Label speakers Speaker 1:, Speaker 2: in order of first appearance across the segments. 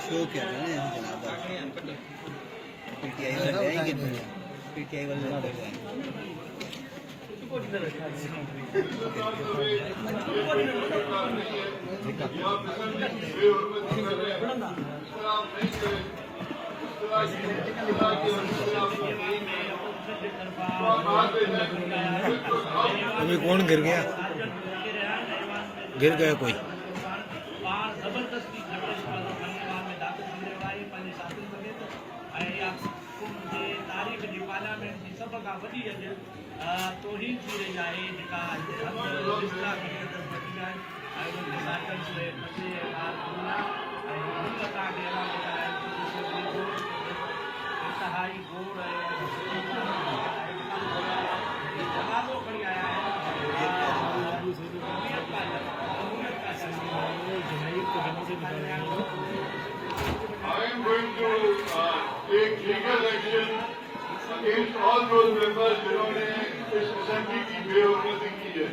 Speaker 1: Show क्या था ना यहाँ जनाब पीटीआई वाले आएंगे पीटीआई वाले
Speaker 2: अभी कौन गिर गया? गिर गया कोई?
Speaker 3: I am going to take legal action against all those members जिन्होंने इस असेंबली की बेवकूफ़ी की है,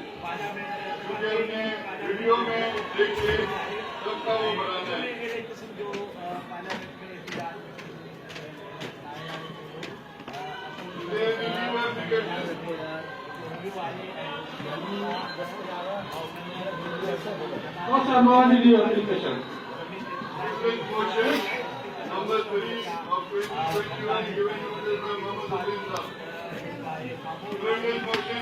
Speaker 3: क्योंकि हमने वीडियो में देख के सबका वो बनाना है। What's our money application? Motion number 3 of 2021 given notice by Mohammed Hussain Saab. Motion.